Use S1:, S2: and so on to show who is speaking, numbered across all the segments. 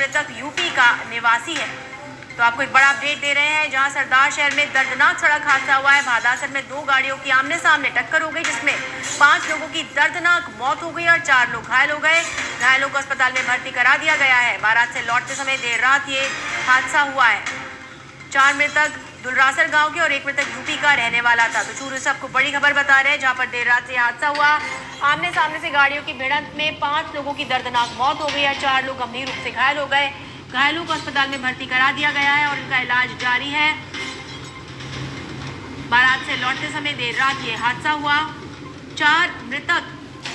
S1: मृतक यूपी का निवासी है। तो आपको एक बड़ा अपडेट दे रहे हैं, जहां सरदार शहर में दर्दनाक सड़क हादसा हुआ है। भादासर में 2 गाड़ियों की आमने सामने टक्कर हो गई, जिसमें 5 लोगों की दर्दनाक मौत हो गई और 4 लोग घायल हो गए। घायलों को अस्पताल में भर्ती करा दिया गया है। बारात से लौटते समय देर रात ये हादसा हुआ है। 4 मृतक दुलरासर गांव के और 1 मृतक यूपी का रहने वाला था। तो चूरू से आपको बड़ी खबर बता रहे हैं, जहां पर देर रात से हादसा हुआ। आमने सामने से गाड़ियों की भिड़ंत में 5 लोगों की दर्दनाक मौत हो गई है, 4 लोग गंभीर रूप से घायल हो गए। घायलों को अस्पताल में भर्ती करा दिया गया है और इनका इलाज जारी है। बारात से लौटते समय देर रात ये हादसा हुआ। 4 मृतक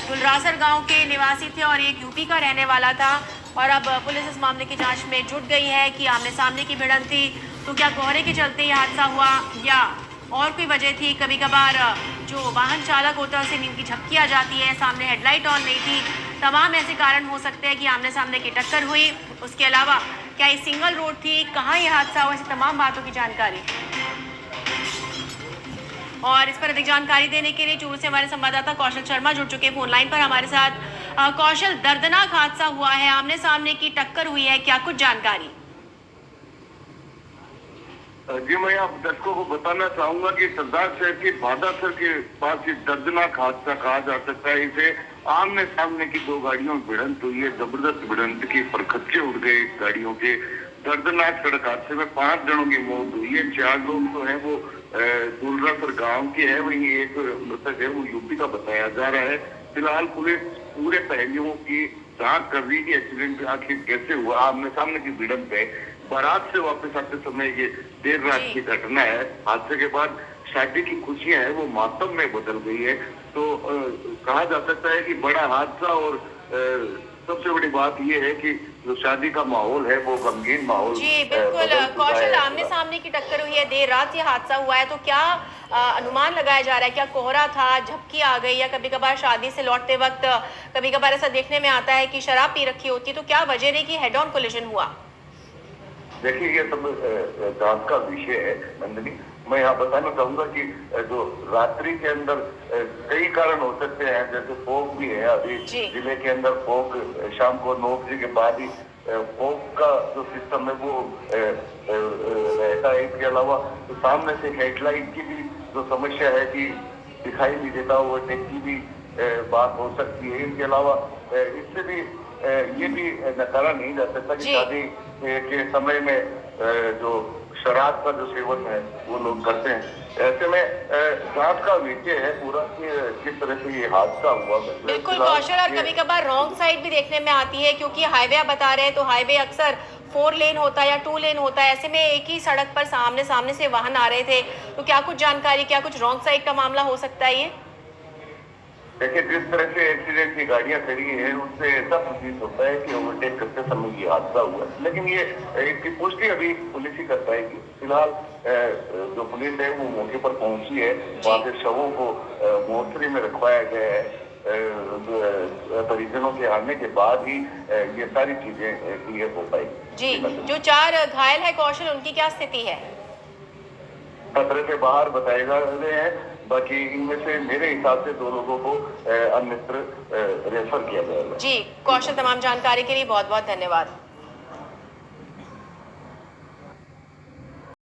S1: दुलरासर गांव के निवासी थे और 1 यूपी का रहने वाला था। और अब पुलिस इस मामले की जांच में जुट गई है कि आमने सामने की भिड़ंत थी, तो क्या कोहरे के चलते ये हादसा हुआ या और कोई वजह थी। कभी कभार जो वाहन चालक होता है उसे नींद की झपकी आ जाती है, सामने हेडलाइट ऑन नहीं थी। तमाम ऐसे कारण हो सकते हैं कि आमने सामने की टक्कर हुई। उसके अलावा क्या ये सिंगल रोड थी, कहाँ ये हादसा हुआ, ऐसी तमाम बातों की जानकारी। और इस पर अधिक जानकारी देने के लिए चूरू से हमारे संवाददाता कौशल शर्मा जुड़ चुके हैं फोन लाइन पर हमारे साथ। कौशल, दर्दनाक हादसा हुआ है, आमने सामने की टक्कर हुई है, क्या कुछ जानकारी।
S2: जी, मैं आप दर्शकों को बताना चाहूंगा कि सरदार शहर के भादासर के पास एक दर्दनाक हादसा कहा जा सकता है। इसे आमने सामने की 2 गाड़ियों में भिड़ंत हुई है, जबरदस्त भिड़ंत की परखच्चे उड़ गए गाड़ियों के। दर्दनाक सड़क हादसे में 5 जनों की मौत हुई है। 4 लोग तो हैं वो दुलरासर गांव के हैं, वहीं 1 मृतक है वो यूपी का बताया जा रहा है। फिलहाल पुलिस पूरे पहलुओं की जांच कर रही है कि एक्सीडेंट आखिर कैसे हुआ। आमने सामने की भिड़ंत है। बारात से वापस आते समय ये देर रात की घटना है। हादसे के बाद शादी की खुशियां है वो मातम में बदल गई है। तो कहा जा सकता है कि बड़ा हादसा और सबसे बड़ी बात ये है कि जो शादी का माहौल है वो गमगीन माहौल।
S1: जी बिल्कुल कौशल, आमने सामने की टक्कर हुई है, देर रात ये हादसा हुआ है, तो क्या अनुमान लगाया जा रहा है, क्या कोहरा था, झपकी आ गई, या कभी कभार शादी से लौटते वक्त कभी कभार ऐसा देखने में आता है कि शराब पी रखी होती है, तो क्या वजह रही कि हेड ऑन कोलिजन हुआ।
S2: देखिए, ये सब जांच का विषय है नंदिनी। मैं यहाँ बताना चाहूंगा कि जो रात्रि के अंदर कई कारण हो सकते हैं, जैसे फोग भी है। अभी जिले के अंदर फोग शाम को 9 बजे के बाद ही फोग का जो सिस्टम है वो रहता है। इसके अलावा तो सामने से हेडलाइट की भी जो समस्या है कि दिखाई नहीं देता, वो की भी बात हो सकती है। इसके अलावा इससे भी ये भी नकारा नहीं जा सकता कि शादी के समय में जो शराब का जो सेवन है वो लोग करते हैं। ऐसे में जांच का विषय है पूरा कि किस तरह से ये हादसा हुआ।
S1: बिल्कुल कौशल, और कभी कभार रॉन्ग साइड भी देखने में आती है, क्योंकि हाईवे आप बता रहे हैं तो हाईवे अक्सर 4 लेन होता है या 2 लेन होता है। ऐसे में एक ही सड़क पर सामने सामने से वाहन आ रहे थे, तो क्या कुछ जानकारी, क्या कुछ रॉन्ग साइड का मामला हो सकता है ये।
S2: देखिए, जिस तरह से एक्सीडेंट की गाड़ियां खड़ी हैं उससे ऐसा प्रतीत होता है कि ओवरटेक करते समय ये हादसा हुआ। लेकिन ये इसकी पुष्टि अभी पुलिस ही कर पाएगी। फिलहाल जो पुलिस है वो मौके पर पहुंची है, वहाँ से शवों को मोर्चरी में रखवाया गया है। परिजनों के आने के बाद ही ये सारी चीजें क्लियर हो पाएगी।
S1: जी, जो 4 घायल है कौशल, उनकी क्या स्थिति है।
S2: खतरे से बाहर बताए जा रहे हैं। बाकी इनमें से मेरे हिसाब से 2 लोगों को अन्यत्र रेफर किया जाएगा।
S1: जी कौशल, तमाम जानकारी के लिए बहुत बहुत धन्यवाद।